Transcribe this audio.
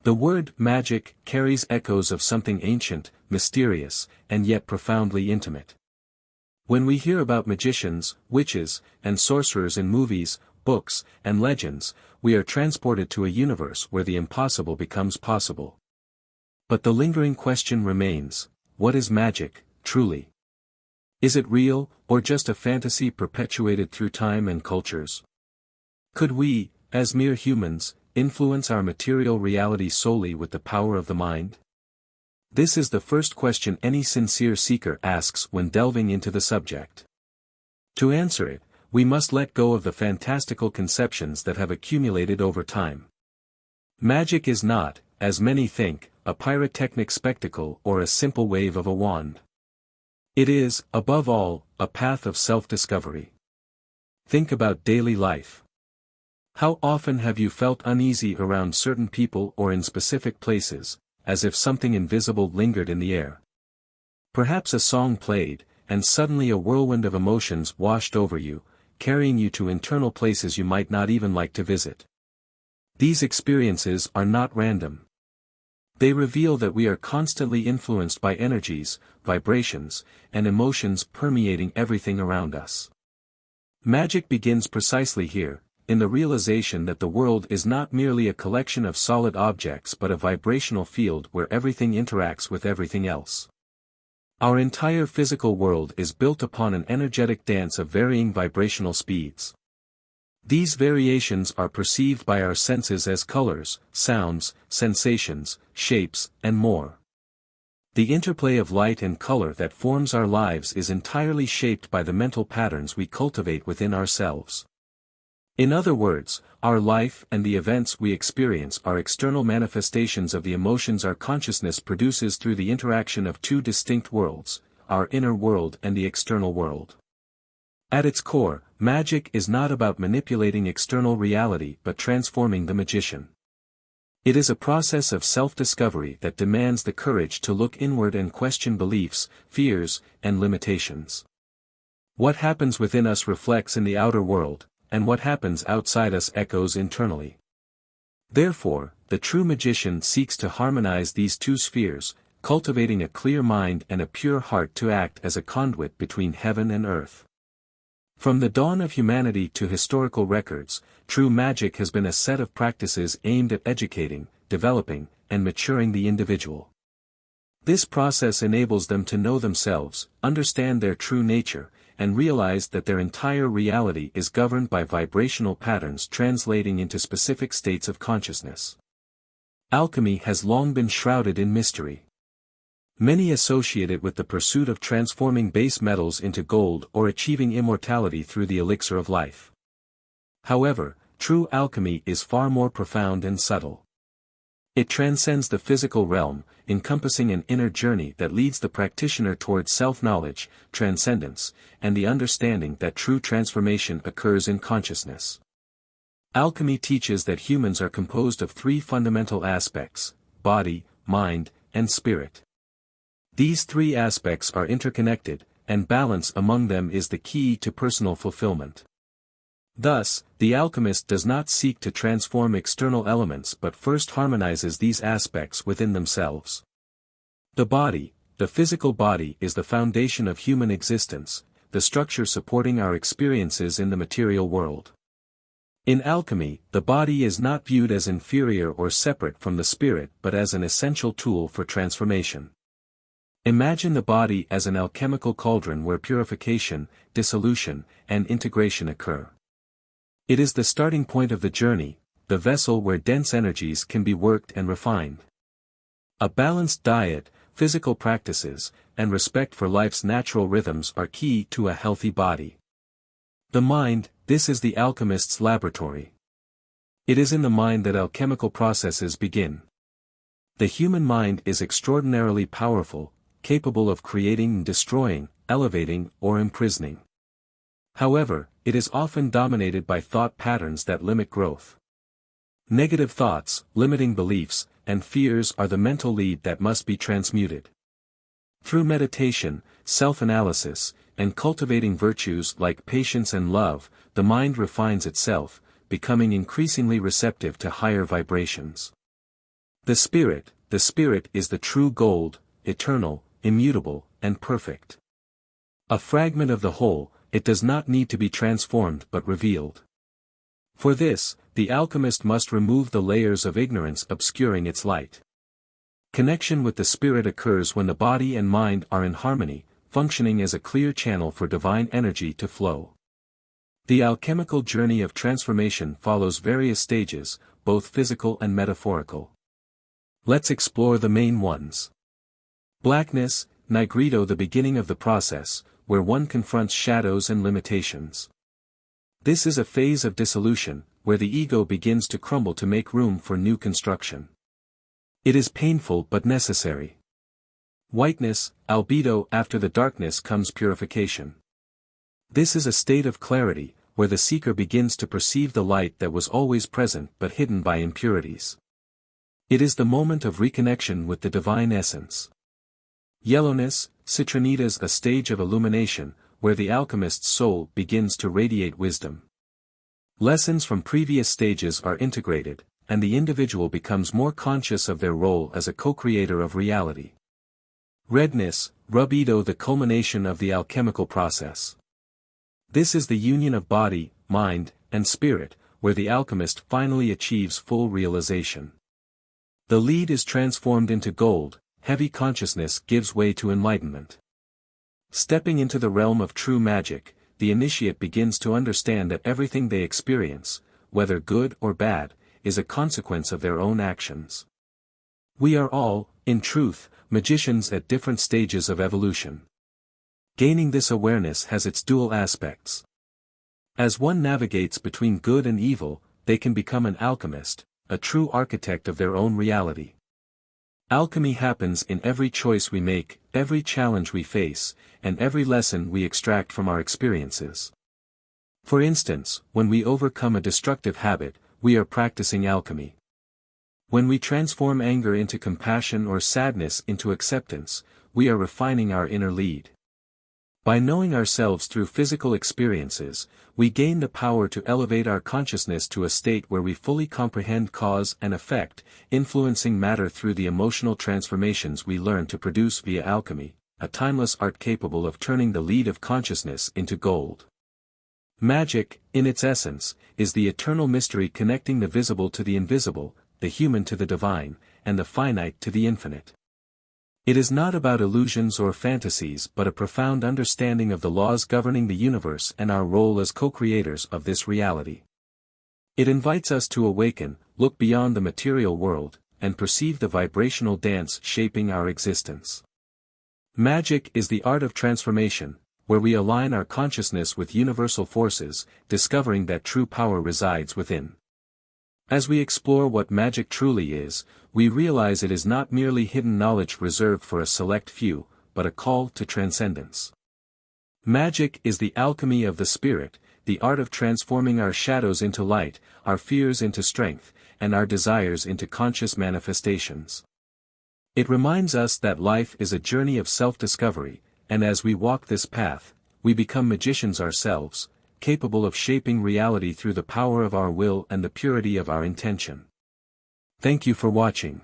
The word magic carries echoes of something ancient, mysterious, and yet profoundly intimate. When we hear about magicians, witches, and sorcerers in movies, books, and legends, we are transported to a universe where the impossible becomes possible. But the lingering question remains, what is magic, truly? Is it real, or just a fantasy perpetuated through time and cultures? Could we, as mere humans, influence our material reality solely with the power of the mind? This is the first question any sincere seeker asks when delving into the subject. To answer it, we must let go of the fantastical conceptions that have accumulated over time. Magic is not, as many think, a pyrotechnic spectacle or a simple wave of a wand. It is, above all, a path of self-discovery. Think about daily life. How often have you felt uneasy around certain people or in specific places, as if something invisible lingered in the air? Perhaps a song played, and suddenly a whirlwind of emotions washed over you, carrying you to internal places you might not even like to visit. These experiences are not random. They reveal that we are constantly influenced by energies, vibrations, and emotions permeating everything around us. Magic begins precisely here, in the realization that the world is not merely a collection of solid objects but a vibrational field where everything interacts with everything else. Our entire physical world is built upon an energetic dance of varying vibrational speeds. These variations are perceived by our senses as colors, sounds, sensations, shapes, and more. The interplay of light and color that forms our lives is entirely shaped by the mental patterns we cultivate within ourselves. In other words, our life and the events we experience are external manifestations of the emotions our consciousness produces through the interaction of two distinct worlds, our inner world and the external world. At its core, magic is not about manipulating external reality but transforming the magician. It is a process of self-discovery that demands the courage to look inward and question beliefs, fears, and limitations. What happens within us reflects in the outer world, and what happens outside us echoes internally. Therefore, the true magician seeks to harmonize these two spheres, cultivating a clear mind and a pure heart to act as a conduit between heaven and earth. From the dawn of humanity to historical records, true magic has been a set of practices aimed at educating, developing, and maturing the individual. This process enables them to know themselves, understand their true nature, and realize that their entire reality is governed by vibrational patterns translating into specific states of consciousness. Alchemy has long been shrouded in mystery. Many associate it with the pursuit of transforming base metals into gold or achieving immortality through the elixir of life. However, true alchemy is far more profound and subtle. It transcends the physical realm, encompassing an inner journey that leads the practitioner towards self-knowledge, transcendence, and the understanding that true transformation occurs in consciousness. Alchemy teaches that humans are composed of three fundamental aspects: body, mind, and spirit. These three aspects are interconnected, and balance among them is the key to personal fulfillment. Thus, the alchemist does not seek to transform external elements but first harmonizes these aspects within themselves. The body, the physical body, is the foundation of human existence, the structure supporting our experiences in the material world. In alchemy, the body is not viewed as inferior or separate from the spirit but as an essential tool for transformation. Imagine the body as an alchemical cauldron where purification, dissolution, and integration occur. It is the starting point of the journey, the vessel where dense energies can be worked and refined. A balanced diet, physical practices, and respect for life's natural rhythms are key to a healthy body. The mind, this is the alchemist's laboratory. It is in the mind that alchemical processes begin. The human mind is extraordinarily powerful, capable of creating and destroying, elevating, or imprisoning. However, it is often dominated by thought patterns that limit growth. Negative thoughts, limiting beliefs, and fears are the mental lead that must be transmuted. Through meditation, self-analysis, and cultivating virtues like patience and love, the mind refines itself, becoming increasingly receptive to higher vibrations. The Spirit is the true gold, eternal, immutable, and perfect. A fragment of the whole, it does not need to be transformed but revealed. For this, the alchemist must remove the layers of ignorance obscuring its light. Connection with the Spirit occurs when the body and mind are in harmony, functioning as a clear channel for divine energy to flow. The alchemical journey of transformation follows various stages, both physical and metaphorical. Let's explore the main ones. Blackness, Nigredo, the beginning of the process, where one confronts shadows and limitations. This is a phase of dissolution, where the ego begins to crumble to make room for new construction. It is painful but necessary. Whiteness, Albedo, after the darkness comes purification. This is a state of clarity, where the seeker begins to perceive the light that was always present but hidden by impurities. It is the moment of reconnection with the divine essence. Yellowness, Citronidas, a stage of illumination, where the alchemist's soul begins to radiate wisdom. Lessons from previous stages are integrated, and the individual becomes more conscious of their role as a co-creator of reality. Redness, Rubedo, the culmination of the alchemical process. This is the union of body, mind, and spirit, where the alchemist finally achieves full realization. The lead is transformed into gold, heavy consciousness gives way to enlightenment. Stepping into the realm of true magic, the initiate begins to understand that everything they experience, whether good or bad, is a consequence of their own actions. We are all, in truth, magicians at different stages of evolution. Gaining this awareness has its dual aspects. As one navigates between good and evil, they can become an alchemist, a true architect of their own reality. Alchemy happens in every choice we make, every challenge we face, and every lesson we extract from our experiences. For instance, when we overcome a destructive habit, we are practicing alchemy. When we transform anger into compassion or sadness into acceptance, we are refining our inner lead. By knowing ourselves through physical experiences, we gain the power to elevate our consciousness to a state where we fully comprehend cause and effect, influencing matter through the emotional transformations we learn to produce via alchemy, a timeless art capable of turning the lead of consciousness into gold. Magic, in its essence, is the eternal mystery connecting the visible to the invisible, the human to the divine, and the finite to the infinite. It is not about illusions or fantasies but a profound understanding of the laws governing the universe and our role as co-creators of this reality. It invites us to awaken, look beyond the material world, and perceive the vibrational dance shaping our existence. Magic is the art of transformation, where we align our consciousness with universal forces, discovering that true power resides within. As we explore what magic truly is, we realize it is not merely hidden knowledge reserved for a select few, but a call to transcendence. Magic is the alchemy of the spirit, the art of transforming our shadows into light, our fears into strength, and our desires into conscious manifestations. It reminds us that life is a journey of self-discovery, and as we walk this path, we become magicians ourselves, capable of shaping reality through the power of our will and the purity of our intention. Thank you for watching.